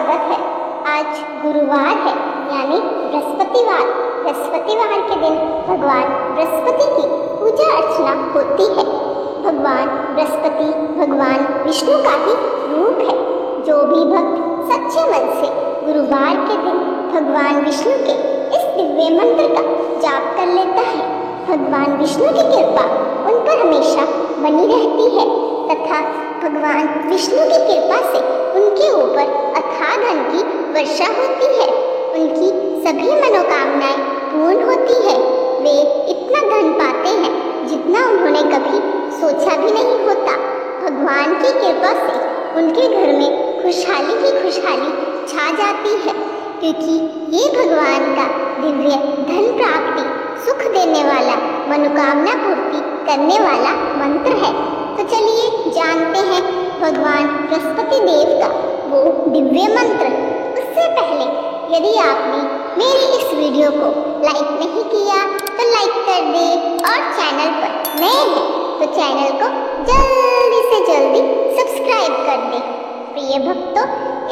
स्वागत है। आज गुरुवार है यानी बृहस्पतिवार। बृहस्पतिवार के दिन भगवान बृहस्पति की पूजा अर्चना होती है। भगवान बृहस्पति भगवान विष्णु का ही रूप है। जो भी भक्त सच्चे मन से गुरुवार के दिन भगवान विष्णु के इस दिव्य मंत्र का जाप कर लेता है, भगवान विष्णु की कृपा उन पर हमेशा बनी रहती है तथा भगवान विष्णु की कृपा से उनके ऊपर अथाह धन की वर्षा होती है। उनकी सभी मनोकामनाएं पूर्ण होती है। वे इतना धन पाते हैं जितना उन्होंने कभी सोचा भी नहीं होता। भगवान की कृपा से उनके घर में खुशहाली ही खुशहाली छा जाती है, क्योंकि ये भगवान का दिव्य धन प्राप्ति, सुख देने वाला, मनोकामना पूर्ति करने वाला मंत्र है। तो चलिए जानते हैं भगवान बृहस्पति देव का वो दिव्य मंत्र। उससे पहले यदि आपने मेरी इस वीडियो को लाइक नहीं किया तो लाइक कर दे, और चैनल पर नए हैं तो चैनल को जल्दी से जल्दी सब्सक्राइब कर दे। प्रिय भक्तों,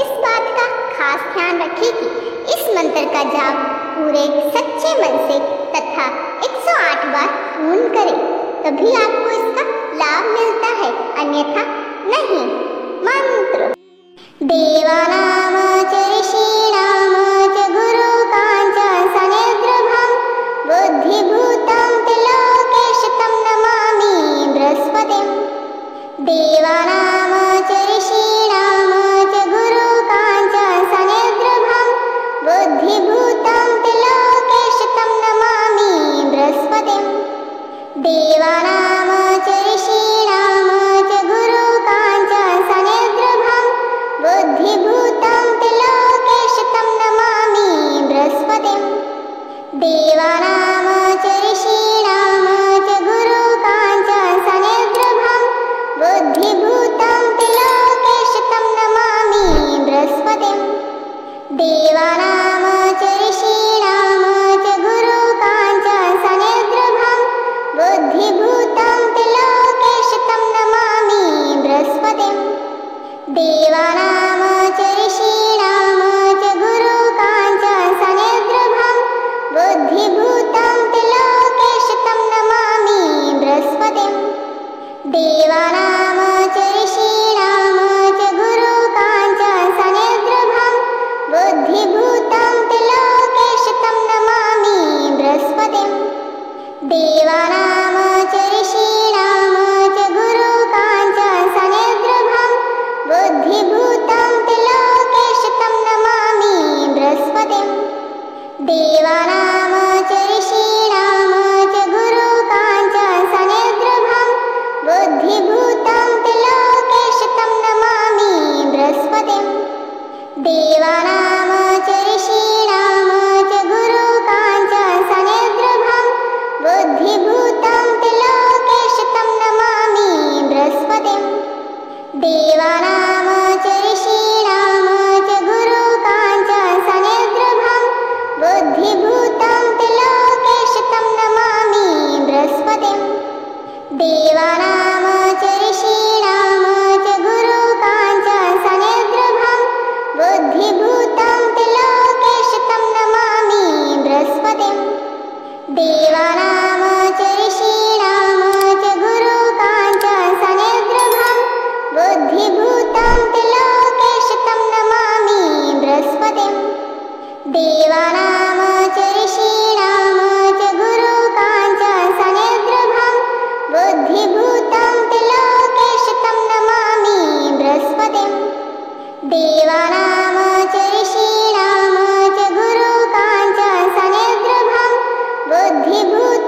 इस बात का खास ध्यान रखें कि इस मंत्र का जाप पूरे सच्चे मन से तथा 108 बार पूर्ण करें, तभी आपको इसका लाभ मिलता है, अन्यथा नहीं। मंत्र देवानाम च ऋषीणाम च गुरुकाञ्च सनिर्द्रभं बुद्धिभूतं त्रिलोकेशतं नमामि बृहस्पतिं। देवानाम च ऋषीणाम च गुरुकाञ्च सनिर्द्रभं बुद्धिभूतं त्रिलोकेशतं नमामि बृहस्पतिं। देवानाम च ऋषीणाम च गुरुकाञ्च सनिर्द्रभं बुद्धिभूतं त्रिलोकेशतं नमामि बृहस्पतिं। देवानाम च ऋषीणाम च गुरुकाञ्च सनिर्द्रभं बुद्धिभूतं त्रिलोकेशतं नमामि बृहस्पतिं। देवानाम च ऋषीणाम च गुरुकाञ्च सनिर्द्रभं बुद्धिभूतं त्रिलोकेशतं नमामि बृहस्पतिं। देवानाम च ऋषीणाम च गुरुकाञ्च सनिर्द्रभं बुद्धिभूतं त्रिलोकेशतं नमामि बृहस्पतिं। देवानाम च ऋषीणाम च गुरुकाञ्च सनिर्द्रभं बुद्धिभूतं त्रिलोकेशतं नमामि बृहस्पतिं। देवानाम च ऋषीणाम च गुरुकाञ्च सनिर्द्रभं बुद्धिभूतं त्रिलोकेशतं नमामि बृहस्पतिं। देवानाम च ऋषीणाम च गुरुकाञ्च सनिर्द्रभं बुद्धिभूतं त्रिलोकेशतं नमामि बृहस्पतिं। देवानाम च ऋषीणाम च गुरुकाञ्च सनिर्द्रभं बुद्धिभूतं त्रिलोकेशतं नमामि बृहस्पतिं। देवानाम च ऋषीणाम च गुरुकाञ्च सनिर्द्रभं बुद्धिभूतं त्रिलोकेशतं नमामि बृहस्पतिं। देवानाम च ऋषीणाम च गुरुकाञ्च सनिर्द्रभं बुद्धिभूतं त्रिलोकेशतं नमामि बृहस्पतिं। देवानाम च ऋषीणाम च गुरुकाञ्च सनिर्द्रभं बुद्धिभूतं त्रिलोकेशतं नमामि बृहस्पतिं। देवानाम च ऋषीणाम च गुरुकाञ्च सनिर्द्रभं बुद्धिभूतं त्रिलोकेशतं नमामि बृहस्पतिं। देवानाम च ऋषीणाम च गुरुकाञ्च सनिर्द्रभं बुद्धिभूतं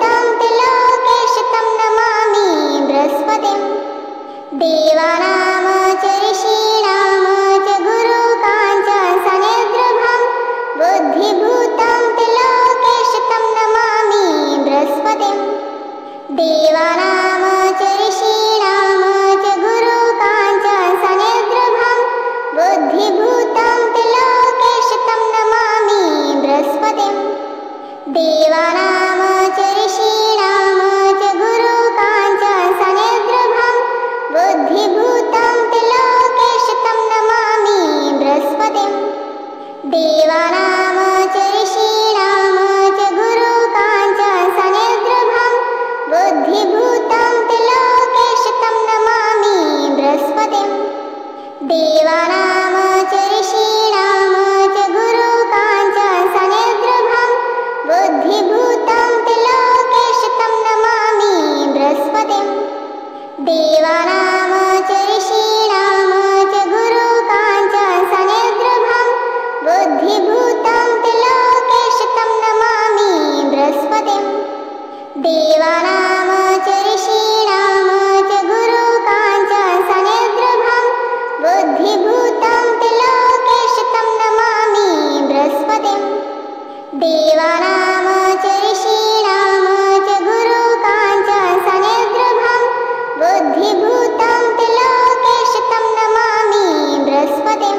देवानां च ऋषीणां च गुरुकाञ्च सनिर्द्रभं बुद्धिभूतं त्रिलोकेशतं नमामि बृहस्पतिं देवानां च ऋषीणां च गुरुकाञ्च सनिर्द्रभं बुद्धिभूतं त्रिलोकेशतं नमामि बृहस्पतिं देवानां च ऋषीणां च गुरुकाञ्च सनिर्द्रभं बुद्धिभूतं त्रिलोकेशतं नमामि बृहस्पतिं देवानां च ऋषीणां च गुरुकाञ्च सनिर्द्रभं बुद्धिभूतं त्रिलोकेशतं नमामि बृहस्पतिं देवानां च ऋषीणां च गुरुकाञ्च सनिर्द्रभं बुद्धिभूतं त्रिलोकेशतं नमामि बृहस्पतिं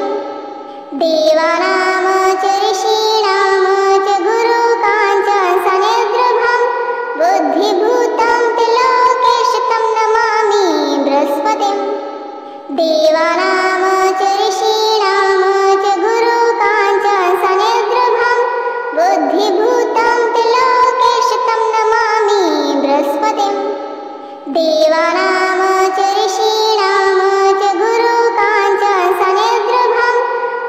देवानां च ऋषीणां च गुरुकाञ्च सनिर्द्रभं बुद्धिभूतं त्रिलोकेशतं नमामि बृहस्पतिं देवानां च ऋषीणां च गुरुकाञ्च सनिर्द्रभं बुद्धिभूतं त्रिलोकेशतं नमामि बृहस्पतिं देवानां च ऋषीणां च गुरुकाञ्च सनिर्द्रभं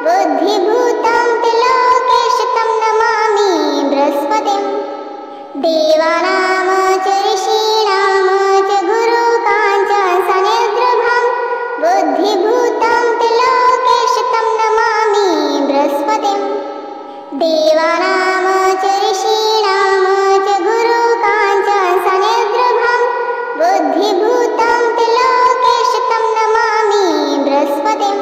बुद्धिभूतं त्रिलोकेशतं नमामि बृहस्पतिं देवानां च ऋषीणां च गुरुकाञ्च सनिर्द्रभं बुद्धिभूतं त्रिलोकेशतं नमामि बृहस्पतिं देवानां च ऋषीणां च गुरुकाञ्च सनिर्द्रभं बुद्धिभूतं त्रिलोकेशतं नमामि बृहस्पतिं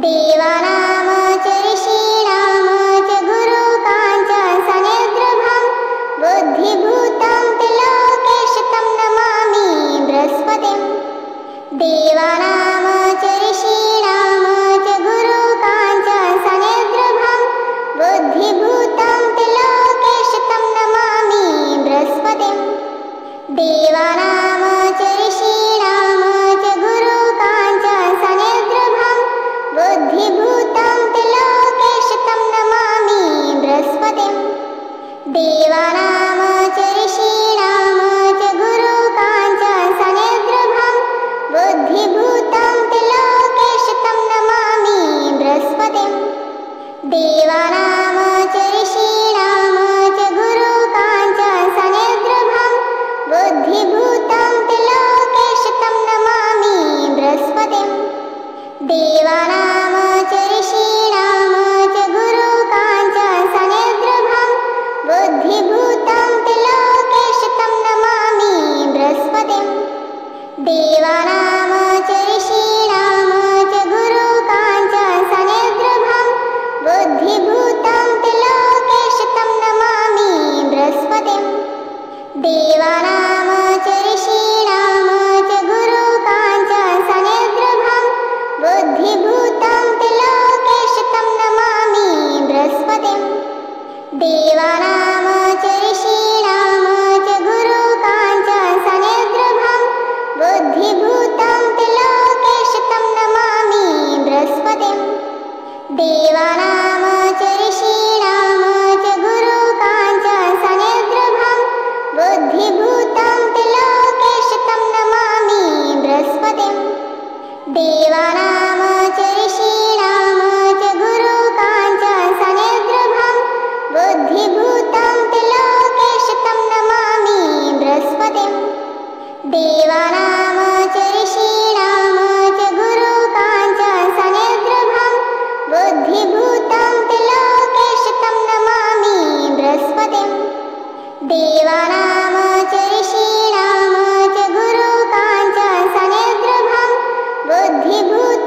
देवानां च ऋषीणां च गुरुकाञ्च सनिर्द्रभं बुद्धिभूतं त्रिलोकेशतं नमामि बृहस्पतिं देवानां च ऋषीणां च गुरुकाञ्च सनिर्द्रभं बुद्धिभूतं त्रिलोकेशतं नमामि बृहस्पतिं देवानां च ऋषीणां च गुरुकाञ्च सनिर्द्रभं बुद्धिभूतं त्रिलोकेशतं नमामि बृहस्पतिं देवानां च ऋषीणां च गुरुकाञ्च सनिर्द्रभं बुद्धिभूतं त्रिलोकेशतं नमामि बृहस्पतिं देवानां च ऋषीणां च गुरुकाञ्च सनिर्द्रभं बुद्धिभूतं त्रिलोकेशतं नमामि बृहस्पतिं देवानां च ऋषीणां च गुरुकाञ्च सनिर्द्रभं बुद्धिभूतं त्रिलोकेशतं नमामि बृहस्पतिं देवानां च ऋषीणां च गुरुकाञ्च सनिर्द्रभं बुद्धिभूतं त्रिलोकेशतं नमामि बृहस्पतिं देवानां च ऋषीणां च गुरुकाञ्च सनिर्द्रभं बुद्धिभूतं त्रिलोकेशतं नमामि बृहस्पतिं देवानां च ऋषीणां च गुरुकाञ्च सनिर्द्रभं बुद्धिभूतं त्रिलोकेशतं नमामि बृहस्पतिं देवानां च ऋषीणां च गुरुकाञ्च सनिर्द्रभं बुद्धिभूतं त्रिलोकेशतं नमामि बृहस्पतिं देवानां च ऋषीणां च गुरुकाञ्च सनिर्द्रभं बुद्धिभूतं त्रिलोकेशतं नमामि बृहस्पतिं देवानां च ऋषीणां च गुरुकाञ्च सनिर्द्रभं बुद्धिभूतं त्रिलोकेशतं नमामि बृहस्पतिं देवानां च ऋषीणां च गुरुकाञ्च सनिर्द्रभं बुद्धिभूतं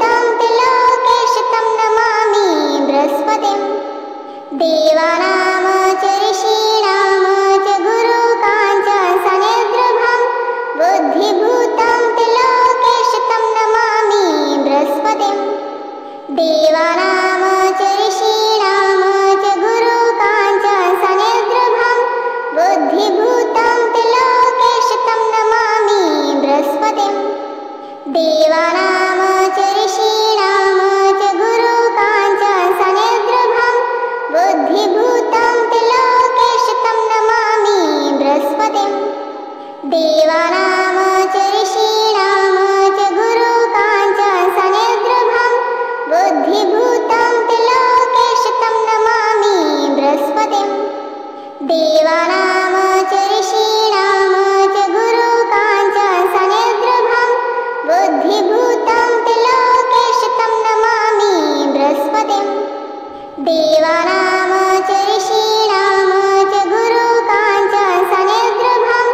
देवानां च ऋषीणां च गुरुकाञ्चनसनिर्भं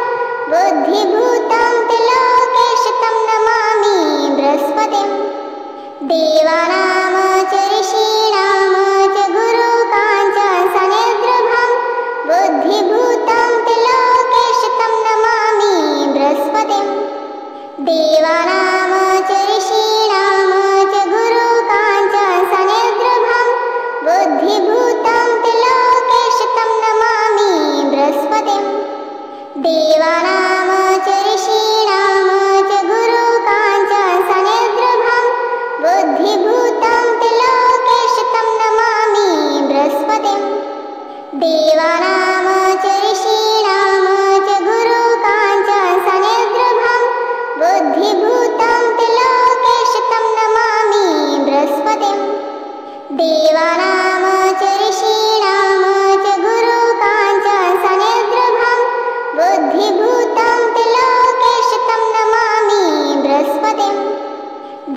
बुद्धिभूतं त्रिलोकेश तं नमामि बृहस्पतिं। देवानां च ऋषीणां च गुरुकाञ्चनसनिर्भं बुद्धिभूतं त्रिलोकेश तं नमामि बृहस्पतिं। देवानां च ऋषीणां च गुरुकाञ्चनसनिर्भं बुद्धिभूतं त्रिलोकेश तं नमामि बृहस्पतिं। देवानां च ऋषीणां च गुरुकाञ्चनसनिर्भं बुद्धिभूतं त्रिलोकेश तं नमामि बृहस्पतिं। देवानां च ऋषीणां च गुरुकाञ्चनसनिर्भं बुद्धिभूतं त्रिलोकेश तं नमामि बृहस्पतिं। देवानां च ऋषीणां च गुरुकाञ्चनसनिर्भं बुद्धिभूतं त्रिलोकेश तं नमामि बृहस्पतिं।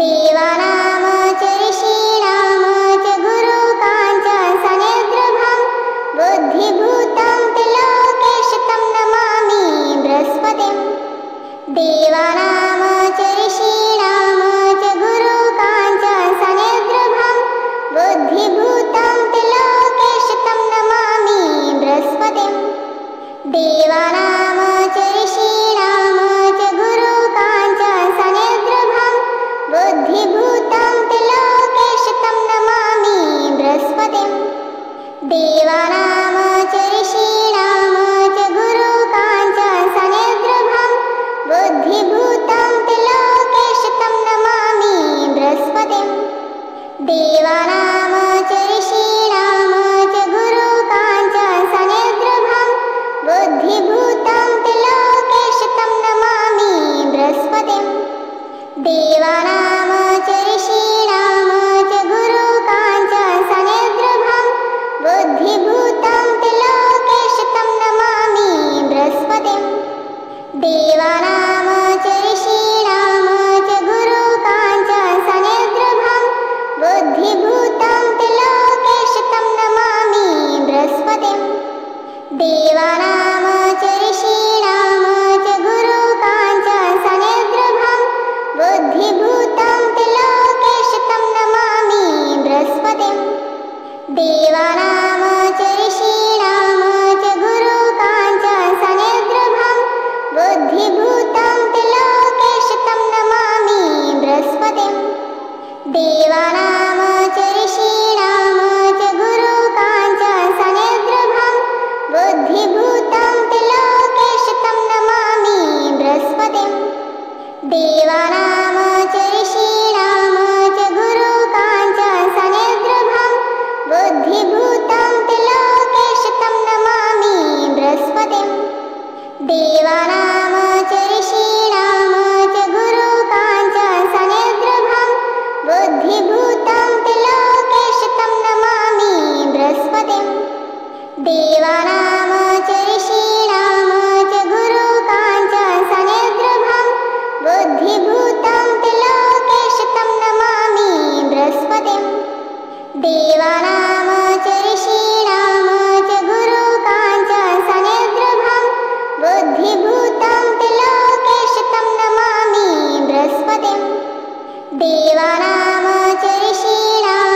देवानां च ऋषीणां च गुरुकाञ्चनसनिर्भं बुद्धिभूतं त्रिलोकेश तं नमामि बृहस्पतिं। देवानां च ऋषीणां च गुरुकाञ्चनसनिर्भं बुद्धिभूतं त्रिलोकेश तं नमामि बृहस्पतिं। देवानां च ऋषीणां च गुरुकाञ्चनसनिर्भं बुद्धिभूतं त्रिलोकेश तं नमामि बृहस्पतिं। देवानां च ऋषीणां च गुरुकाञ्चनसनिर्भं बुद्धिभूतं त्रिलोकेश तं नमामि बृहस्पतिं। देवानां च ऋषीणां च गुरुकाञ्चनसनिर्भं बुद्धिभूतं त्रिलोकेश तं नमामि बृहस्पतिं। देवानां च ऋषीणां च गुरुकाञ्चनसनिर्भं बुद्धिभूतं त्रिलोकेश तं नमामि बृहस्पतिं। देवानां च ऋषीणां च गुरुकाञ्चनसनिर्भं बुद्धिभूतं त्रिलोकेश तं नमामि बृहस्पतिं। देवानां च ऋषीणां च गुरुकाञ्चनसनिर्भं बुद्धिभूतं त्रिलोकेश तं नमामि बृहस्पतिं। देवानां च ऋषीणां च गुरुकाञ्चनसनिर्भं बुद्धिभूतं त्रिलोकेश तं नमामि बृहस्पतिं। देवानां च ऋषीणां च गुरुकाञ्चनसनिर्भं बुद्धिभूतं त्रिलोकेश तं नमामि बृहस्पतिं। देवानां च ऋषीणां च गुरुकाञ्चनसनिर्भं बुद्धिभूतं त्रिलोकेश तं नमामि बृहस्पतिं। देवानां च ऋषीणां च गुरुकाञ्चनसनिर्भं बुद्धिभूतं त्रिलोकेश तं नमामि बृहस्पतिं। देवानां च ऋषीणां च गुरुकाञ्चनसनिर्भं बुद्धिभूतं त्रिलोकेश तं नमामि बृहस्पतिं। देवानां च ऋषीणां च गुरुकाञ्चनसनिर्भं बुद्धिभूतं त्रिलोकेश तं नमामि बृहस्पतिं। देवानां च ऋषीणां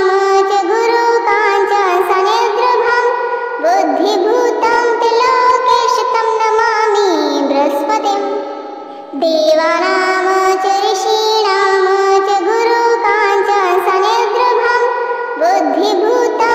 च गुरुकाञ्चनसनिर्भं बुद्धिभूतं त्रिलोकेश तं नमामि बृहस्पतिं। देवानां च ऋषीणां च गुरुकाञ्चनसनिर्भं बुद्धिभूतं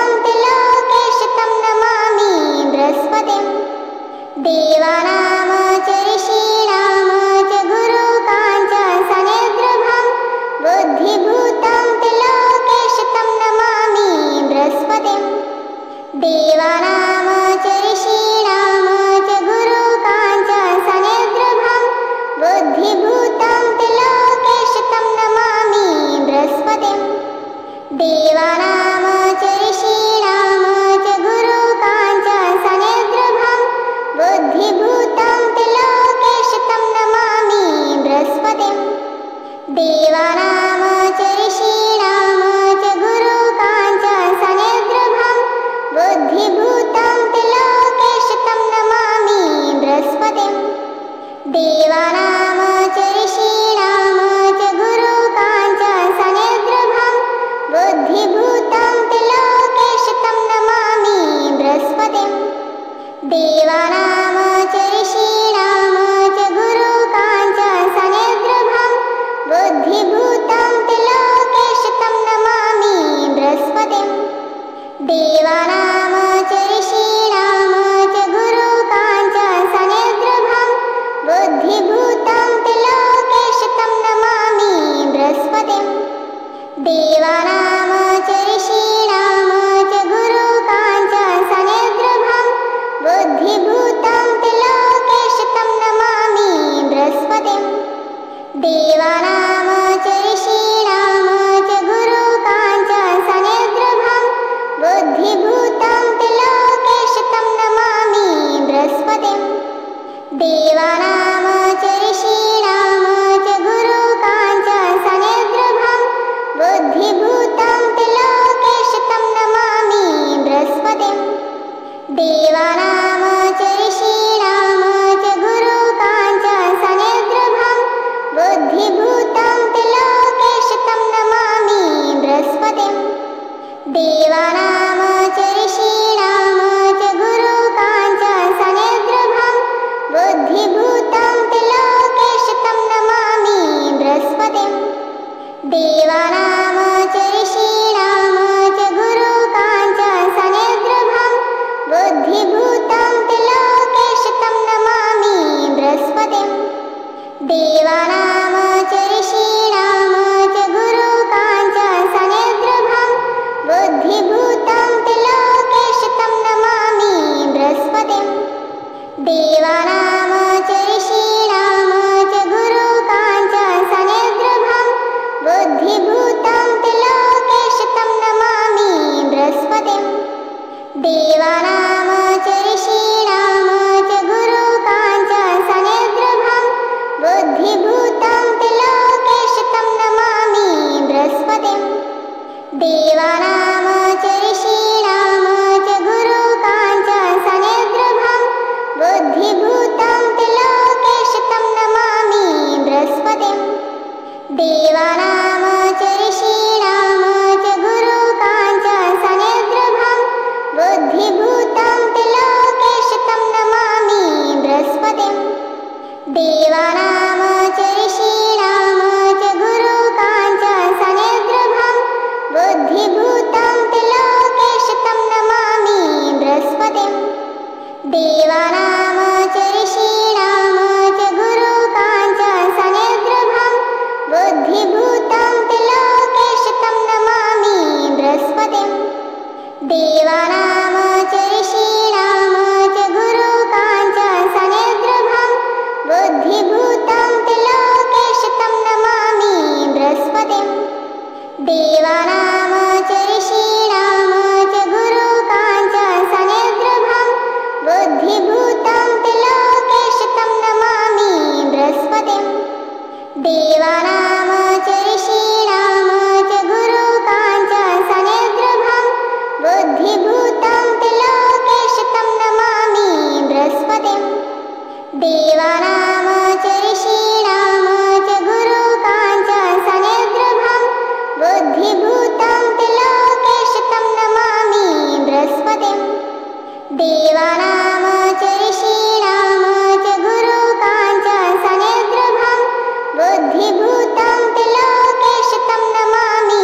देवानां च ऋषीणां च गुरुकाञ्च सनिर्द्रभं बुद्धिभूतं त्रिलोकेशतं नमामि बृहस्पतिं देवानां च ऋषीणां च गुरुकाञ्च सनिर्द्रभं बुद्धिभूतं त्रिलोकेशतं नमामि बृहस्पतिं देवानां च ऋषीणां च गुरुकाञ्च सनिर्द्रभं बुद्धिभूतं त्रिलोकेशतं नमामि बृहस्पतिं देवानां च ऋषीणां च गुरुकाञ्च सनिर्द्रभं बुद्धिभूतं त्रिलोकेशतं नमामि बृहस्पतिं देवानां च ऋषीणां च गुरुकाञ्च सनिर्द्रभं बुद्धिभूतं त्रिलोकेशतं नमामि बृहस्पतिं देवानां च ऋषीणां च गुरुकाञ्च सनिर्द्रभं बुद्धिभूतं त्रिलोकेशतं नमामि बृहस्पतिं देवानां च ऋषीणां च गुरुकाञ्च सनिर्द्रभं बुद्धिभूतं त्रिलोकेशतं नमामि बृहस्पतिं देवानां च ऋषीणां च गुरुकाञ्च सनिर्द्रभं बुद्धिभूतं त्रिलोकेशतं नमामि बृहस्पतिं देवानां च ऋषीणां च गुरुकाञ्च सनिर्द्रभं बुद्धिभूतं त्रिलोकेशतं नमामि बृहस्पतिं देवानां च ऋषीणां च गुरुकाञ्च सनिर्द्रभं बुद्धिभूतं त्रिलोकेशतं नमामि बृहस्पतिं देवानां च ऋषीणां च गुरुकाञ्च सनिर्द्रभं बुद्धिभूतं त्रिलोकेशतं नमामि बृहस्पतिं देवानां च ऋषीणां च गुरुकाञ्च सनिर्द्रभं बुद्धिभूतं त्रिलोकेशतं नमामि बृहस्पतिं देवानां च ऋषीणां च गुरुकाञ्च सनिर्द्रभं बुद्धिभूतं त्रिलोकेशतं नमामि बृहस्पतिं देवानां च ऋषीणां च गुरुकाञ्च सनिर्द्रभं बुद्धिभूतं त्रिलोकेशतं नमामि बृहस्पतिं देवानां च ऋषीणां च गुरुकाञ्च सनिर्द्रभं बुद्धिभूतं त्रिलोकेशतं नमामि बृहस्पतिं देवानां च ऋषीणां च गुरुकाञ्च सनिर्द्रभं बुद्धिभूतं त्रिलोकेशतं नमामि बृहस्पतिं देवानां च ऋषीणां च गुरुकाञ्च सनिर्द्रभं बुद्धिभूतं त्रिलोकेशतं नमामि बृहस्पतिं देवानां च ऋषीणां च गुरुकाञ्च सनिर्द्रभं बुद्धिभूतं त्रिलोकेशतं नमामि बृहस्पतिं देवानां च ऋषीणां च गुरुकाञ्च सनिर्द्रभं बुद्धिभूतं त्रिलोकेशतं नमामि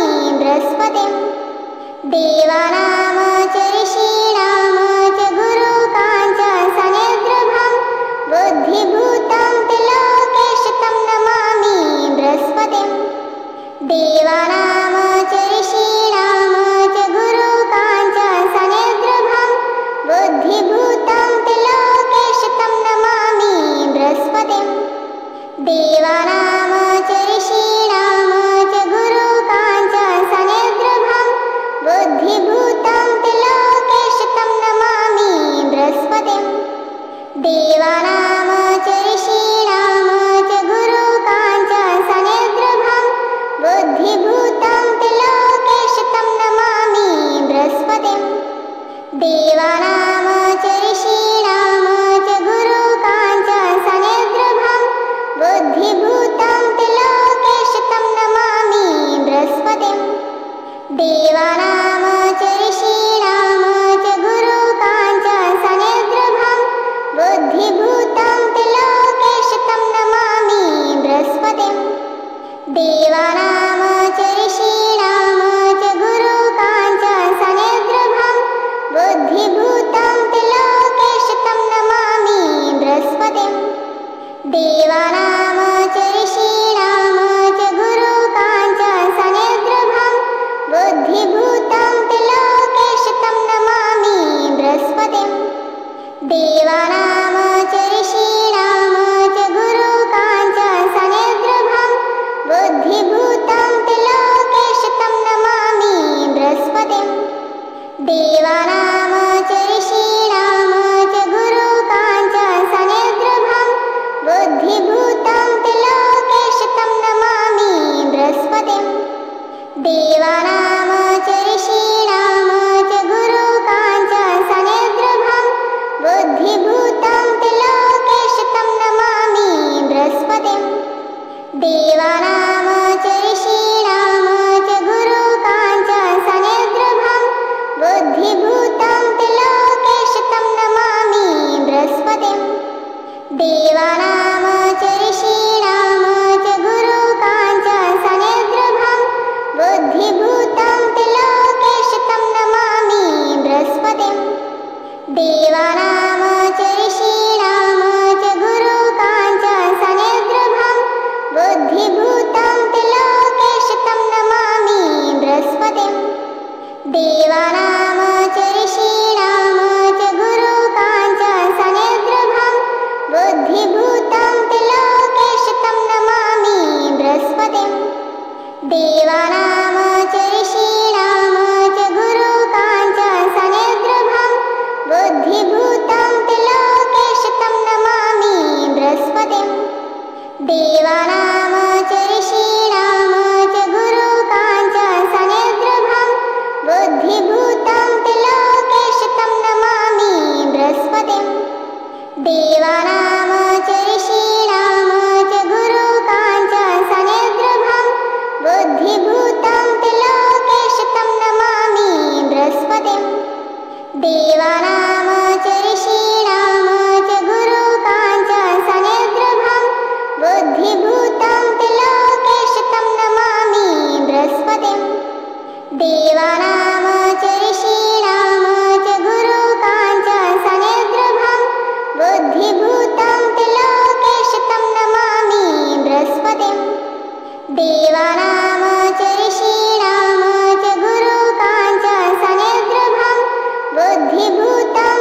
बृहस्पतिं देवानां च ऋषीणां च गुरुकाञ्च सनिर्द्रभं बुद्धिभूतं त्रिलोकेशतं नमामि बृहस्पतिं देवानां च ऋषीणां च गुरुकाञ्च सनिर्द्रभं बुद्धिभूतं त्रिलोकेशतं नमामि बृहस्पतिं देवानां च ऋषीणां च गुरुकाञ्च सनिर्द्रभं बुद्धिभूतं त्रिलोकेशतं नमामि बृहस्पतिं देवानां च ऋषीणां च गुरुकाञ्च सनिर्द्रभं बुद्धिभूतं त्रिलोकेशतं नमामि बृहस्पतिं देवानां च ऋषीणां च गुरुकाञ्च सनिर्द्रभं बुद्धिभूतं त्रिलोकेशतं नमामि बृहस्पतिं देवानां च ऋषीणां च गुरुकाञ्च सनिर्द्रभं बुद्धिभूतं त्रिलोकेशतं नमामि बृहस्पतिं देवानां च ऋषीणां च गुरुकाञ्च सनिर्द्रभं देवानां च ऋषीणां च गुरुकाञ्चनसनिर्भं बुद्धिभूतं त्रिलोकेशतं नमामि बृहस्पतिं देवानां च ऋषीणां च गुरुकाञ्चनसनिर्भं बुद्धिभूतं त्रिलोकेशतं नमामि बृहस्पतिं देवानां च ऋषीणां च गुरुकाञ्चनसनिर्भं बुद्धिभूतं त्रिलोकेशतं नमामि बृहस्पतिं देवानां च ऋषीणां च गुरुकाञ्चनसनिर्भं बुद्धिभूतं त्रिलोकेशतं नमामि बृहस्पतिं देवानां च ऋषीणां च गुरुकाञ्चनसनिर्भं बुद्धिभूतं त्रिलोकेशतं नमामि बृहस्पतिं देवानां च ऋषीणां च गुरुकाञ्चनसनिर्भं बुद्धिभूतं त्रिलोकेशतं नमामि बृहस्पतिं देवानां च ऋषीणां च गुरुकाञ्चनसनिर्भं बुद्धिभूतं त्रिलोकेशतं नमामि बृहस्पतिं देवानां च ऋषीणां च गुरुकाञ्चनसनिर्भं बुद्धिभूतं त्रिलोकेशतं नमामि बृहस्पतिं देवानां च ऋषीणां च गुरुकाञ्चनसनिर्भं बुद्धिभूतं त्रिलोकेशतं नमामि बृहस्पतिं देवानां च ऋषीणां च गुरुकाञ्चनसनिर्भं बुद्धिभूतं त्रिलोकेशतं नमामि बृहस्पतिं देवानां च ऋषीणां च गुरुकाञ्चनसनिर्भं बुद्धिभूतं त्रिलोकेशतं नमामि बृहस्पतिं देवानां च ऋषीणां च गुरुकाञ्चनसनिर्भं बुद्धिभूतं